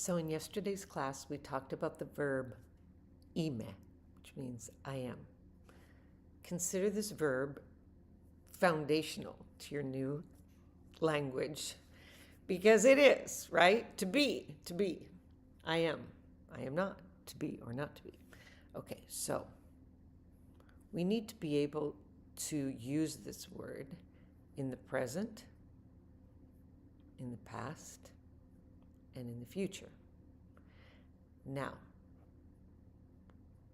So in yesterday's class, we talked about the verb Είμαι, which means I am. Consider this verb foundational to your new language because it is, right? To be. I am not, to be or not to be. Okay, so we need to be able to use this word in the present, in the past, and in the future. Now,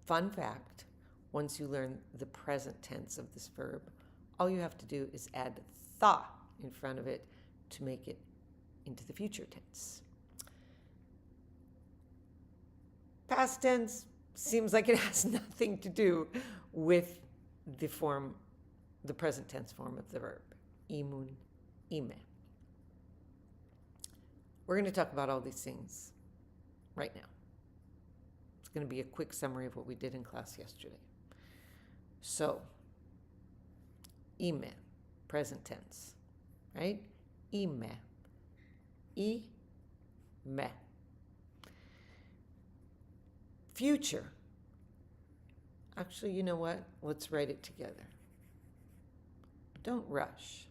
fun fact, once you learn the present tense of this verb, all you have to do is add tha in front of it to make it into the future tense. Past tense seems like it has nothing to do with the present tense form of the verb. Imun, ime. We're going to talk about all these things right now. It's going to be a quick summary of what we did in class yesterday. So, ime, present tense, right? Ime, ime. Future. Actually, you know what? Let's write it together. Don't rush.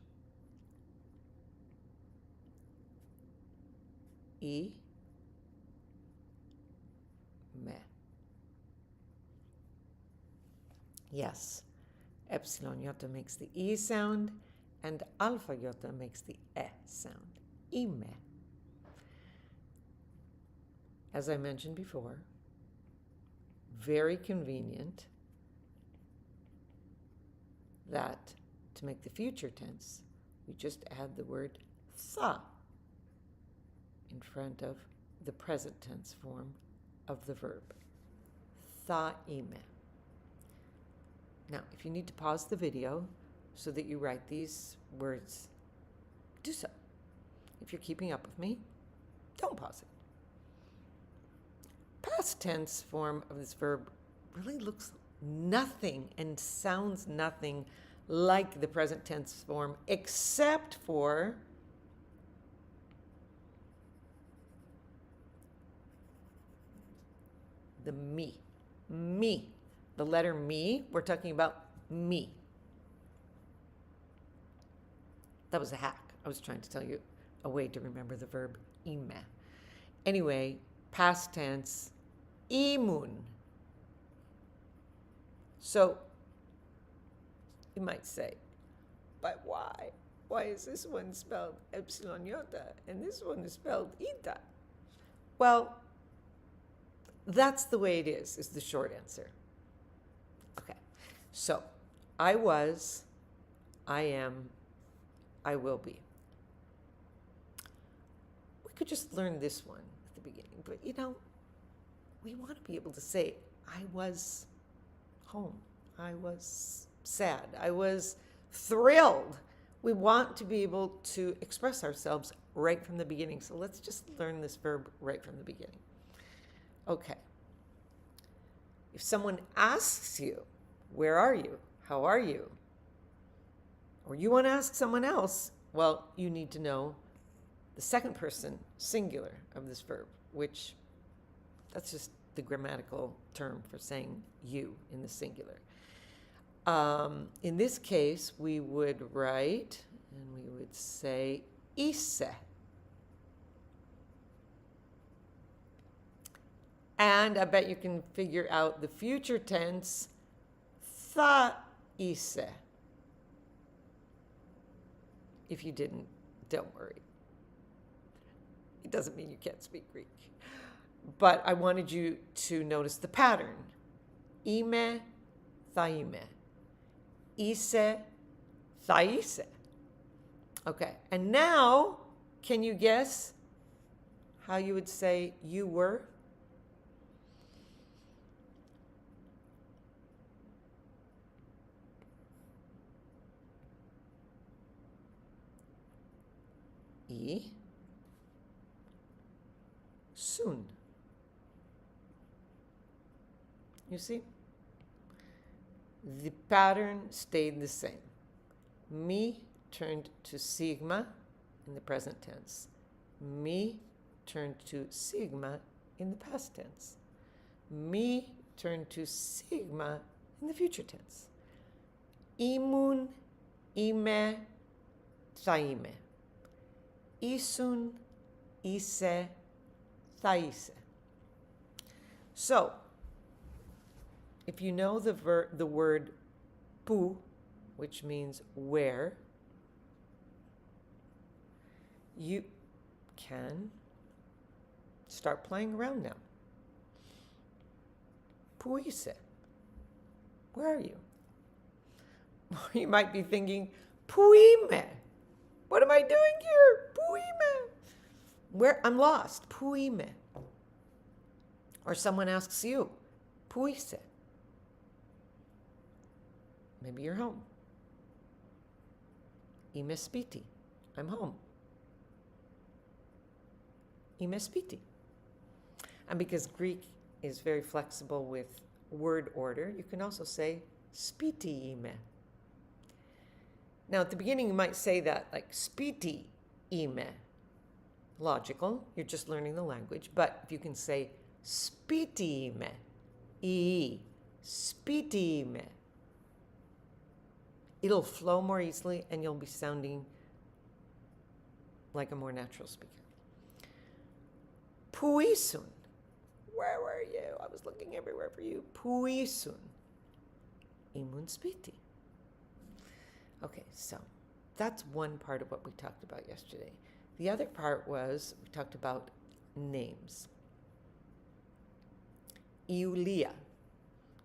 Είμαι. Yes, epsilon iota makes the E sound and alpha iota makes the E sound. Είμαι. As I mentioned before, very convenient that to make the future tense, we just add the word tha in front of the present tense form of the verb. Tha ime. Now, if you need to pause the video so that you write these words, do so. If you're keeping up with me, don't pause it. Past tense form of this verb really looks nothing and sounds nothing like the present tense form, except for the me. Me. The letter me, we're talking about me. That was a hack. I was trying to tell you a way to remember the verb είμαι. Anyway, past tense, imun. So, you might say, but why? Why is this one spelled epsilon iota and this one is spelled ita? Well, that's the way it is the short answer. Okay, so I was, I am, I will be. We could just learn this one at the beginning, but we want to be able to say, I was home, I was sad, I was thrilled. We want to be able to express ourselves right from the beginning, so let's just learn this verb right from the beginning. Okay. If someone asks you, where are you? How are you? Or you want to ask someone else, well, you need to know the second person singular of this verb, which that's just the grammatical term for saying you in the singular. In this case, we would write, and we would say, ise. And I bet you can figure out the future tense, tha ise. If you didn't, don't worry. It doesn't mean you can't speak Greek. But I wanted you to notice the pattern. Είμαι, θα είμαι. Είσαι, θα είσαι. Okay, and now, can you guess how you would say you were? Soon. You see? The pattern stayed the same. Me turned to sigma in the present tense. Me turned to sigma in the past tense. Mi turned to sigma in the future tense. Imun, ime, taime. Isun, ise, thaise. So, if you know the word pu, which means where, you can start playing around now. Puise. Where are you? You might be thinking, Puime. What am I doing here? Puime. Where? I'm lost. Puime. Or someone asks you, Puise. Maybe you're home. Είμαι σπίτι. I'm home. Είμαι σπίτι. And because Greek is very flexible with word order, you can also say spiti ime. Now at the beginning you might say that like spiti ime. Logical, you're just learning the language. But if you can say spiti ime, spiti ime, it'll flow more easily and you'll be sounding like a more natural speaker. Puisun. Where were you? I was looking everywhere for you. Puisun. Imun spiti. Okay, so that's one part of what we talked about yesterday. The other part was we talked about names. Iulia.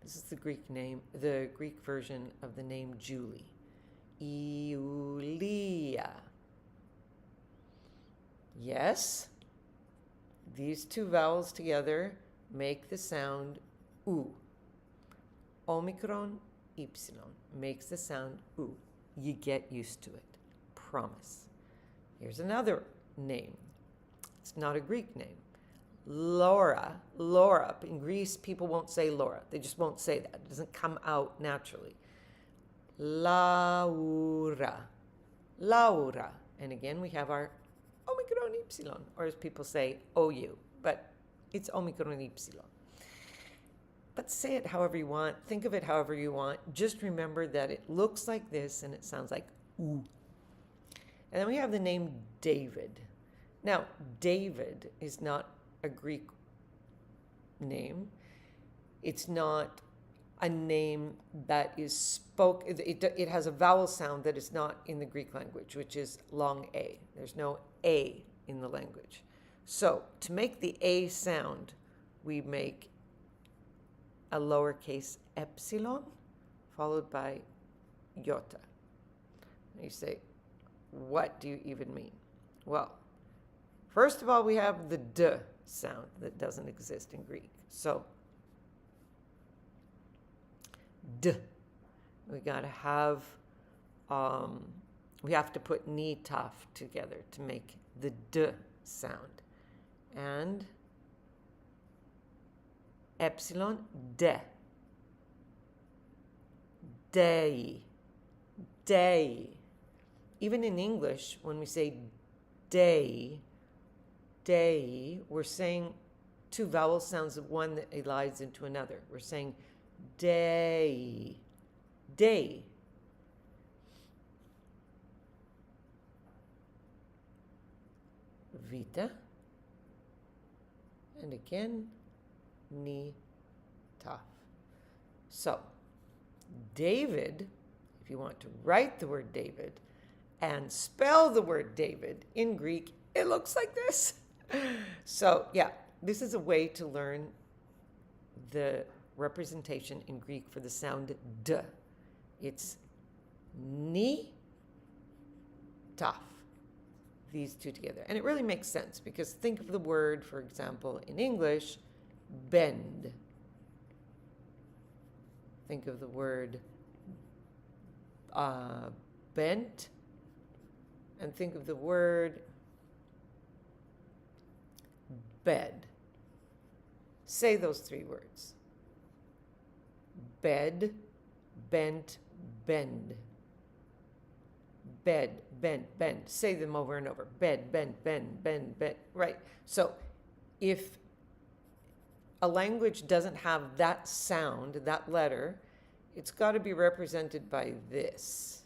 This is the Greek name, the Greek version of the name Julie. Iulia. Yes, these two vowels together make the sound U. Omicron, ypsilon makes the sound U. You get used to it. Promise. Here's another name. It's not a Greek name. Laura. Laura. In Greece, people won't say Laura. They just won't say that. It doesn't come out naturally. Laura. Laura. And again, we have our Omicron ypsilon, or as people say, OU. But it's Omicron ypsilon. But say it however you want. Think of it however you want. Just remember that it looks like this and it sounds like ooh. And then we have the name David. Now, David is not a Greek name. It's not a name that is spoken. It has a vowel sound that is not in the Greek language, which is long A. There's no A in the language. So to make the A sound, we make a lowercase epsilon followed by iota. And you say, what do you even mean? Well, first of all, we have the D sound that doesn't exist in Greek. So, D. We got to have, we have to put ni taf together to make the D sound. And epsilon, de. Day. Day. Even in English, when we say day, day, we're saying two vowel sounds of one that elides into another. We're saying day, day. Vita. And again, ni, taf. So, David, if you want to write the word David and spell the word David in Greek, it looks like this. So, yeah, this is a way to learn the representation in Greek for the sound D. It's ni, taf. These two together. And it really makes sense because think of the word, for example, in English, bend. Think of the word bent, and think of the word bed. Say those three words. Bed, bent, bend. bed, bend, bend. Say them over and over. Bed, bend, bend, bend, bend. Right. So if a language doesn't have that sound, that letter, it's got to be represented by this.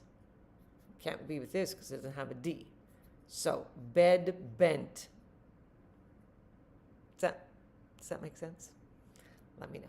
Can't be with this because it doesn't have a D. So bed, bent. Does that make sense? Let me know.